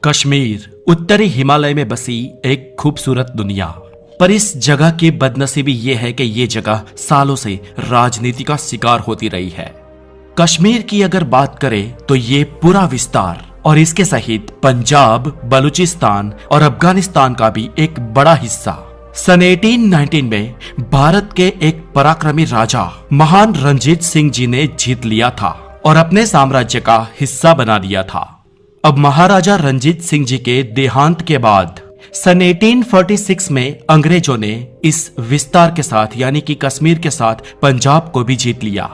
कश्मीर उत्तरी हिमालय में बसी एक खूबसूरत दुनिया। पर इस जगह की बदनसीबी ये है कि ये जगह सालों से राजनीति का शिकार होती रही है। कश्मीर की अगर बात करें तो ये पूरा विस्तार और इसके सहित पंजाब, बलूचिस्तान और अफगानिस्तान का भी एक बड़ा हिस्सा सन 1819 में भारत के एक पराक्रमी राजा महान रणजीत सिंह जी ने जीत लिया था और अपने साम्राज्य का हिस्सा बना दिया था। अब महाराजा रणजीत सिंह जी के देहांत के बाद सन 1846 में अंग्रेजों ने इस विस्तार के साथ यानी कि कश्मीर के साथ पंजाब को भी जीत लिया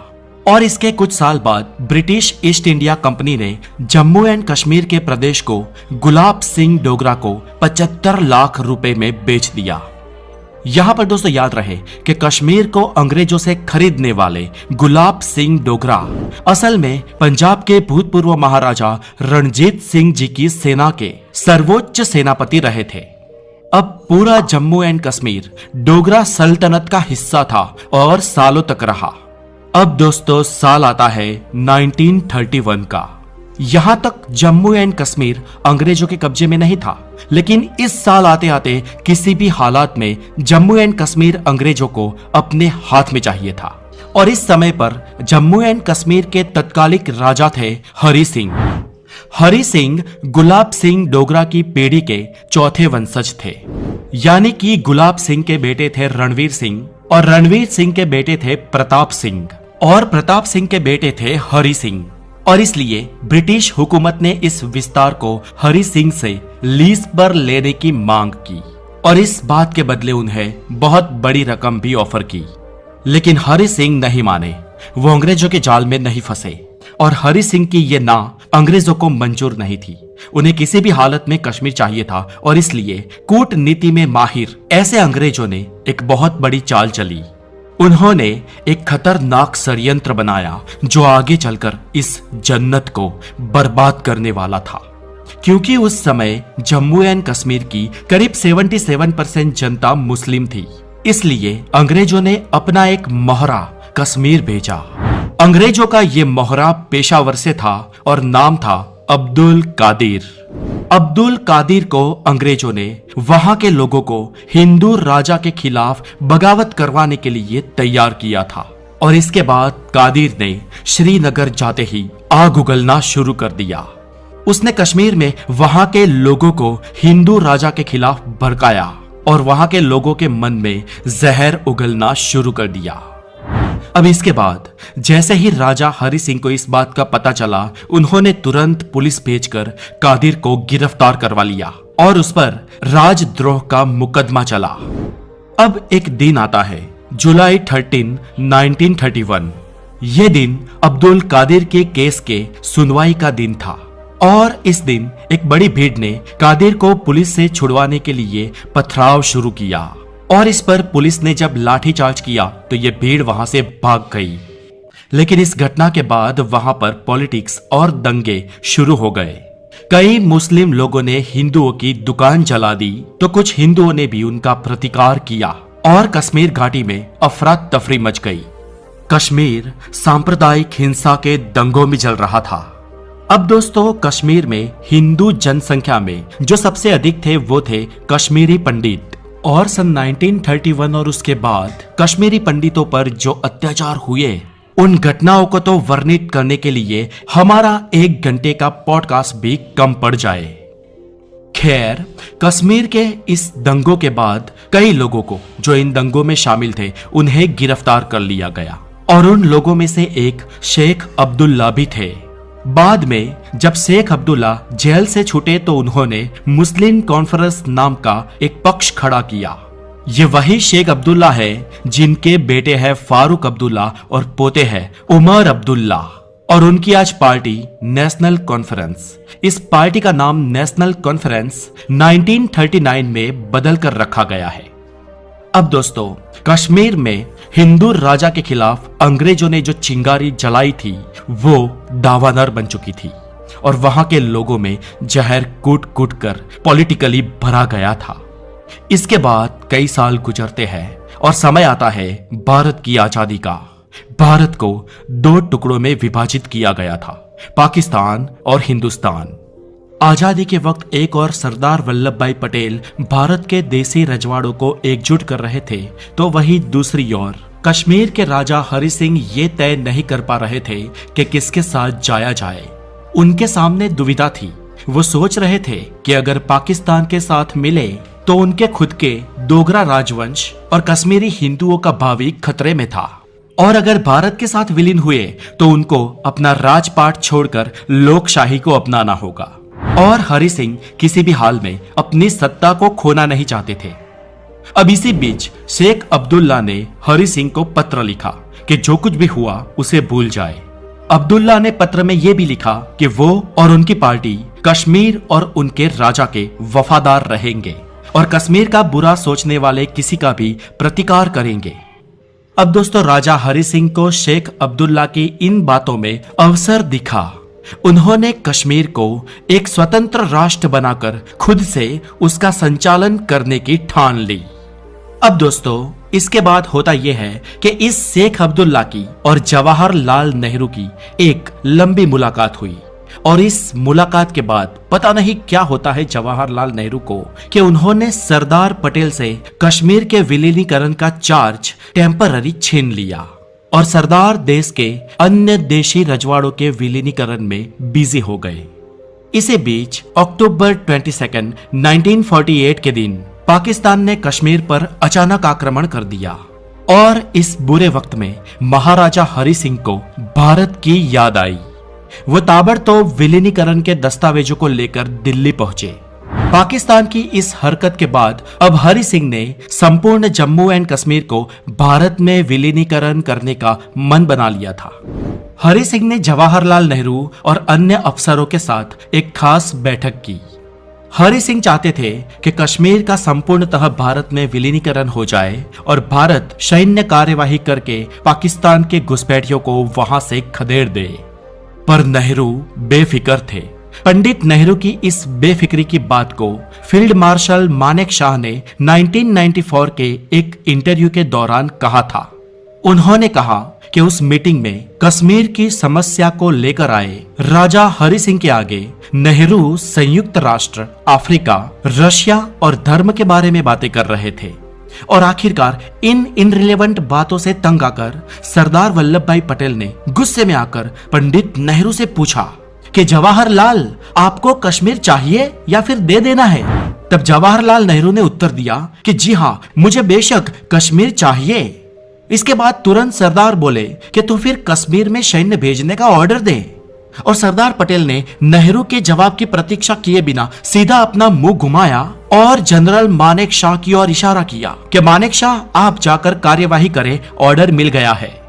और इसके कुछ साल बाद ब्रिटिश ईस्ट इंडिया कंपनी ने जम्मू एंड कश्मीर के प्रदेश को गुलाब सिंह डोगरा को 75 लाख रुपए में बेच दिया। यहां पर दोस्तों याद रहे कि कश्मीर को अंग्रेजों से खरीदने वाले गुलाब सिंह डोगरा असल में पंजाब के भूतपूर्व महाराजा रणजीत सिंह जी की सेना के सर्वोच्च सेनापति रहे थे। अब पूरा जम्मू एंड कश्मीर डोगरा सल्तनत का हिस्सा था और सालों तक रहा। अब दोस्तों साल आता है 1931 का। यहां तक जम्मू एंड कश्मीर अंग्रेजों के कब्जे में नहीं था, लेकिन इस साल आते आते किसी भी हालात में जम्मू एंड कश्मीर अंग्रेजों को अपने हाथ में चाहिए था। और इस समय पर जम्मू एंड कश्मीर के तत्कालिक राजा थे हरि सिंह। हरि सिंह गुलाब सिंह डोगरा की पीढ़ी के चौथे वंशज थे, यानी कि गुलाब सिंह के बेटे थे रणवीर सिंह और रणवीर सिंह के बेटे थे प्रताप सिंह और प्रताप सिंह के बेटे थे हरि सिंह। और इसलिए ब्रिटिश हुकूमत ने इस विस्तार को हरि सिंह से लीज पर लेने की मांग की और इस बात के बदले उन्हें बहुत बड़ी रकम भी ऑफर की, लेकिन हरि सिंह नहीं माने। वो अंग्रेजों के जाल में नहीं फंसे और हरि सिंह की ये ना अंग्रेजों को मंजूर नहीं थी। उन्हें किसी भी हालत में कश्मीर चाहिए था और इसलिए कूटनीति में माहिर ऐसे अंग्रेजों ने एक बहुत बड़ी चाल चली। उन्होंने एक खतरनाक षड्यंत्र बनाया जो आगे चलकर इस जन्नत को बर्बाद करने वाला था, क्योंकि उस समय जम्मू एंड कश्मीर की करीब 77% जनता मुस्लिम थी। इसलिए अंग्रेजों ने अपना एक मोहरा कश्मीर भेजा। अंग्रेजों का ये मोहरा पेशावर से था और नाम था अब्दुल कादिर। अब्दुल कादिर को अंग्रेजों ने वहां के लोगों को हिंदू राजा के खिलाफ बगावत करवाने के लिए तैयार किया था और इसके बाद कादिर ने श्रीनगर जाते ही आग उगलना शुरू कर दिया। उसने कश्मीर में वहां के लोगों को हिंदू राजा के खिलाफ भड़काया और वहां के लोगों के मन में जहर उगलना शुरू कर दिया। अब इसके बाद जैसे ही राजा हरि सिंह को इस बात का पता चला, उन्होंने तुरंत पुलिस भेजकर कादिर को गिरफ्तार करवा लिया और उस पर राजद्रोह का मुकदमा चला। अब एक दिन आता है जुलाई 13, 1931। यह दिन अब्दुल कादिर के केस के सुनवाई का दिन था और इस दिन एक बड़ी भीड़ ने कादिर को पुलिस से छुड़वाने के लिए पथराव शुरू किया और इस पर पुलिस ने जब लाठीचार्ज किया तो ये भीड़ वहां से भाग गई। लेकिन इस घटना के बाद वहां पर पॉलिटिक्स और दंगे शुरू हो गए। कई मुस्लिम लोगों ने हिंदुओं की दुकान जला दी तो कुछ हिंदुओं ने भी उनका प्रतिकार किया और कश्मीर घाटी में अफरा तफरी मच गई। कश्मीर सांप्रदायिक हिंसा के दंगों में जल रहा था। अब दोस्तों कश्मीर में हिंदू जनसंख्या में जो सबसे अधिक थे वो थे कश्मीरी पंडित और सन 1931 और उसके बाद कश्मीरी पंडितों पर जो अत्याचार हुए उन घटनाओं को तो वर्णित करने के लिए हमारा 1 घंटे का पॉडकास्ट भी कम पड़ जाए। खैर, कश्मीर के इस दंगों के बाद कई लोगों को जो इन दंगों में शामिल थे उन्हें गिरफ्तार कर लिया गया और उन लोगों में से एक शेख अब्दुल्ला भी थे। बाद में जब शेख अब्दुल्ला जेल से छूटे तो उन्होंने मुस्लिम कॉन्फ्रेंस नाम का एक पक्ष खड़ा किया। ये वही शेख अब्दुल्ला है जिनके बेटे हैं फारूक अब्दुल्ला और पोते हैं उमर अब्दुल्ला और उनकी आज पार्टी नेशनल कॉन्फ्रेंस। इस पार्टी का नाम नेशनल कॉन्फ्रेंस 1939 में बदल कर रखा गया है। अब दोस्तों कश्मीर में हिंदू राजा के खिलाफ अंग्रेजों ने जो चिंगारी जलाई थी वो दावानर बन चुकी थी और वहां के लोगों में जहर कूट कूट कर पॉलिटिकली भरा गया था। इसके बाद कई साल गुजरते हैं और समय आता है भारत की आजादी का। भारत को 2 टुकड़ों में विभाजित किया गया था, पाकिस्तान और हिंदुस्तान। आजादी के वक्त एक और सरदार वल्लभ भाई पटेल भारत के देसी रजवाड़ों को एकजुट कर रहे थे, तो वही दूसरी ओर कश्मीर के राजा हरि सिंह ये तय नहीं कर पा रहे थे कि किसके साथ जाया जाए। उनके सामने दुविधा थी। वो सोच रहे थे कि अगर पाकिस्तान के साथ मिले तो उनके खुद के डोगरा राजवंश और कश्मीरी हिंदुओं का भावी खतरे में था, और अगर भारत के साथ विलीन हुए तो उनको अपना राजपाट छोड़कर लोकशाही को अपनाना होगा। और हरि सिंह किसी भी हाल में अपनी सत्ता को खोना नहीं चाहते थे। अब इसी बीच शेख अब्दुल्ला ने हरि सिंह को पत्र लिखा कि जो कुछ भी हुआ उसे भूल जाए। अब्दुल्ला ने पत्र में यह भी लिखा कि वो और उनकी पार्टी कश्मीर और उनके राजा के वफादार रहेंगे और कश्मीर का बुरा सोचने वाले किसी का भी प्रतिकार करेंगे। अब दोस्तों, राजा हरि सिंह को शेख अब्दुल्ला की इन बातों में अवसर दिखा। उन्होंने कश्मीर को एक स्वतंत्र राष्ट्र बनाकर खुद से उसका संचालन करने की ठान ली। अब दोस्तों, इसके बाद होता यह है कि इस शेख अब्दुल्ला की और जवाहरलाल नेहरू की एक लंबी मुलाकात हुई, और इस मुलाकात के बाद पता नहीं क्या होता है जवाहरलाल नेहरू को कि उन्होंने सरदार पटेल से कश्मीर के विलीनीकरण का चार्ज टेम्पररी छीन लिया और सरदार देश के अन्य देशी रजवाड़ों के विलीनीकरण में बिजी हो गए। इसी बीच अक्टूबर 22, 1948 के दिन पाकिस्तान ने कश्मीर पर अचानक आक्रमण कर दिया, और इस बुरे वक्त में महाराजा हरि सिंह को भारत की याद आई। वो ताबड़तोड़ विलीनीकरण के दस्तावेजों को लेकर दिल्ली पहुंचे। पाकिस्तान की इस हरकत के बाद अब हरि सिंह ने संपूर्ण जम्मू एंड कश्मीर को भारत में विलीनीकरण करने का मन बना लिया था। हरि सिंह ने जवाहरलाल नेहरू और अन्य अफसरों के साथ एक खास बैठक की। हरि सिंह चाहते थे कि कश्मीर का संपूर्णतः भारत में विलीनीकरण हो जाए और भारत सैन्य कार्यवाही करके पाकिस्तान के घुसपैठियों को वहां से खदेड़ दे। पर नेहरू बेफिक्र थे। पंडित नेहरू की इस बेफिक्री की बात को फील्ड मार्शल मानेक शाह ने 1994 के एक इंटरव्यू के दौरान कहा था। उन्होंने कहा कि उस मीटिंग में कश्मीर की समस्या को लेकर आए राजा हरि सिंह के आगे नेहरू संयुक्त राष्ट्र, अफ्रीका, रशिया और धर्म के बारे में बातें कर रहे थे, और आखिरकार इन इनरिलेवेंट बातों से तंग आकर सरदार वल्लभ भाई पटेल ने गुस्से में आकर पंडित नेहरू से पूछा कि जवाहरलाल, आपको कश्मीर चाहिए या फिर दे देना है? तब जवाहरलाल नेहरू ने उत्तर दिया कि जी हाँ, मुझे बेशक कश्मीर चाहिए। इसके बाद तुरंत सरदार बोले कि तो फिर कश्मीर में सैन्य भेजने का ऑर्डर दे, और सरदार पटेल ने नेहरू के जवाब की प्रतीक्षा किए बिना सीधा अपना मुंह घुमाया और जनरल मानेक शाह की ओर इशारा किया कि मानेक शाह, आप जाकर कार्यवाही करें, ऑर्डर मिल गया है।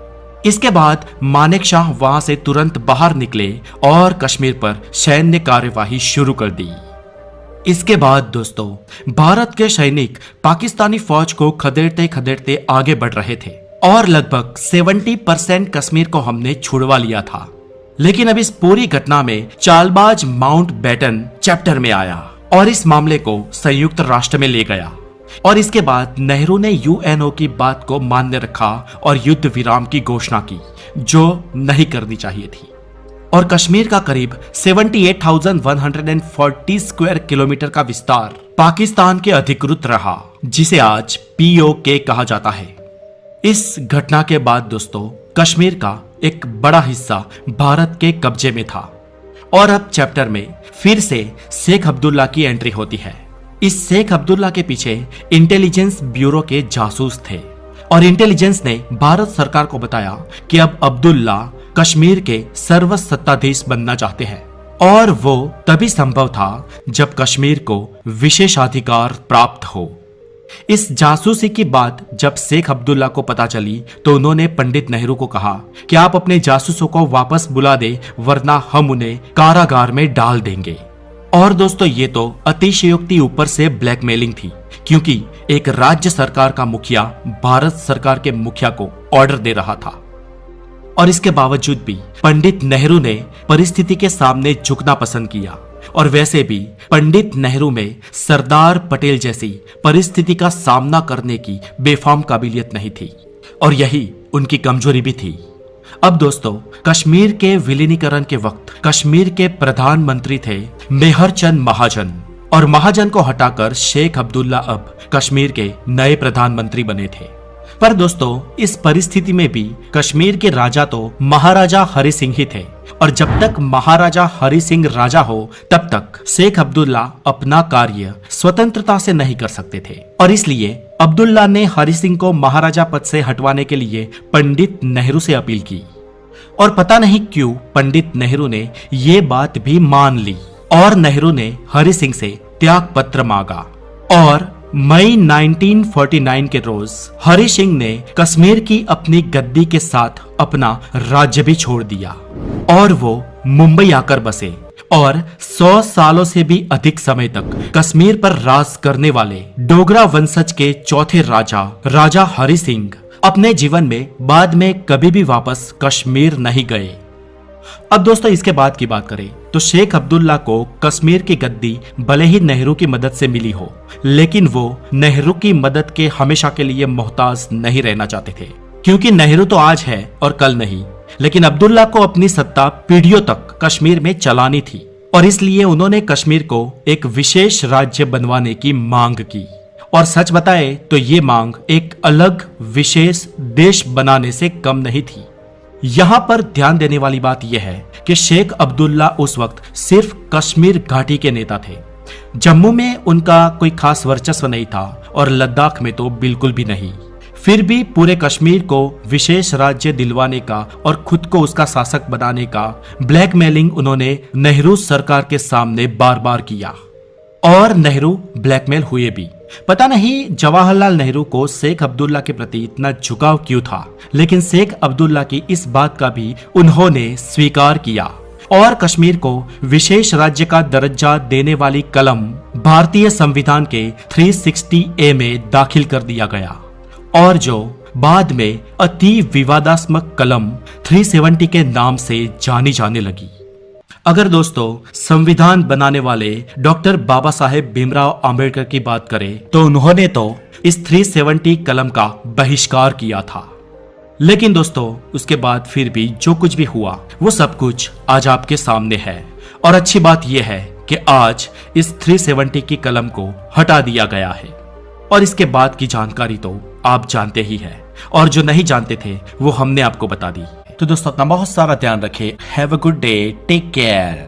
इसके बाद मानेक शाह वहां से तुरंत बाहर निकले और कश्मीर पर सैन्य कार्यवाही शुरू कर दी। इसके बाद दोस्तों, भारत के सैनिक पाकिस्तानी फौज को खदेड़ते खदेड़ते आगे बढ़ रहे थे और लगभग 70% कश्मीर को हमने छुड़वा लिया था। लेकिन अब इस पूरी घटना में चालबाज माउंट बैटन चैप्टर में आया और इस मामले को संयुक्त राष्ट्र में ले गया, और इसके बाद नेहरू ने यूएनओ की बात को मान्य रखा और युद्ध विराम की घोषणा की, जो नहीं करनी चाहिए थी। और कश्मीर का करीब 78,140 स्क्वायर किलोमीटर का विस्तार पाकिस्तान के अधिकृत रहा, जिसे आज पीओके कहा जाता है। इस घटना के बाद दोस्तों, कश्मीर का एक बड़ा हिस्सा भारत के कब्जे में था, और अब चैप्टर में फिर से शेख अब्दुल्ला की एंट्री होती है। इस शेख अब्दुल्ला के पीछे इंटेलिजेंस ब्यूरो के जासूस थे, और इंटेलिजेंस ने भारत सरकार को बताया कि अब अब्दुल्ला कश्मीर के सर्वसत्ताधीश बनना चाहते हैं, और वो तभी संभव था जब कश्मीर को विशेषाधिकार प्राप्त हो। इस जासूसी की बात जब शेख अब्दुल्ला को पता चली तो उन्होंने पंडित नेहरू को कहा कि आप अपने जासूसों को वापस बुला दे, वरना हम उन्हें कारागार में डाल देंगे। और दोस्तों, ये तो अतिशयोक्ति ऊपर से ब्लैकमेलिंग थी, क्योंकि एक राज्य सरकार का मुखिया भारत सरकार के मुखिया को ऑर्डर दे रहा था। और इसके बावजूद भी पंडित नेहरू ने परिस्थिति के सामने झुकना पसंद किया, और वैसे भी पंडित नेहरू में सरदार पटेल जैसी परिस्थिति का सामना करने की बेफाम काबिलियत नहीं थी, और यही उनकी कमजोरी भी थी। अब दोस्तों, कश्मीर के विलीनीकरण के वक्त कश्मीर के प्रधानमंत्री थे मेहर चंद महाजन, और महाजन को हटाकर शेख अब्दुल्ला अब कश्मीर के नए प्रधानमंत्री बने थे। पर दोस्तों, इस परिस्थिति में भी कश्मीर के राजा तो महाराजा हरि सिंह ही थे, और जब तक महाराजा हरि सिंह राजा हो तब तक शेख अब्दुल्ला अपना कार्य स्वतंत्रता से नहीं कर सकते थे। और इसलिए अब्दुल्ला ने हरि सिंह को महाराजा पद से हटवाने के लिए पंडित नेहरू से अपील की, और पता नहीं क्यों पंडित नेहरू ने ये बात भी मान ली, और नेहरू ने हरि सिंह से त्याग पत्र मांगा। और मई 1949 के रोज हरि सिंह ने कश्मीर की अपनी गद्दी के साथ अपना राज्य भी छोड़ दिया, और वो मुंबई आकर बसे, और 100 सालों से भी अधिक समय तक कश्मीर पर राज करने वाले डोगरा वंशज के चौथे राजा हरि सिंह अपने जीवन में बाद में कभी भी वापस कश्मीर नहीं गए। अब दोस्तों, इसके बाद की बात करें तो शेख अब्दुल्ला को कश्मीर की गद्दी भले ही नेहरू की मदद से मिली हो, लेकिन वो नेहरू की मदद के हमेशा के लिए मोहताज नहीं रहना चाहते थे, क्योंकि नेहरू तो आज है और कल नहीं, लेकिन अब्दुल्ला को अपनी सत्ता पीढ़ियों तक कश्मीर में चलानी थी, और इसलिए उन्होंने कश्मीर को एक विशेष राज्य बनवाने की मांग की। और सच बताए तो ये मांग एक अलग विशेष देश बनाने से कम नहीं थी। यहाँ पर ध्यान देने वाली बात यह है कि शेख अब्दुल्ला उस वक्त सिर्फ कश्मीर घाटी के नेता थे। जम्मू में उनका कोई खास वर्चस्व नहीं था, और लद्दाख में तो बिल्कुल भी नहीं। फिर भी पूरे कश्मीर को विशेष राज्य दिलवाने का और खुद को उसका शासक बनाने का ब्लैकमेलिंग उन्होंने नेहरू सरकार के सामने बार बार किया, और नेहरू ब्लैकमेल हुए भी। पता नहीं जवाहरलाल नेहरू को शेख अब्दुल्ला के प्रति इतना झुकाव क्यों था, लेकिन शेख अब्दुल्ला की इस बात का भी उन्होंने स्वीकार किया, और कश्मीर को विशेष राज्य का दर्जा देने वाली कलम भारतीय संविधान के 360A में दाखिल कर दिया गया, और जो बाद में अति विवादास्मक कलम 370 के नाम से जानी जाने लगी। अगर दोस्तों संविधान बनाने वाले डॉक्टर बाबा साहेब भीमराव अंबेडकर की बात करें तो उन्होंने तो इस 370 कलम का बहिष्कार किया था, लेकिन दोस्तों उसके बाद फिर भी जो कुछ भी हुआ वो सब कुछ आज आपके सामने है। और अच्छी बात यह है कि आज इस 370 की कलम को हटा दिया गया है, और इसके बाद की जानकारी तो आप जानते ही हैं, और जो नहीं जानते थे वो हमने आपको बता दी। तो दोस्तों अपना बहुत सारा ध्यान रखें। Have a good day, take care.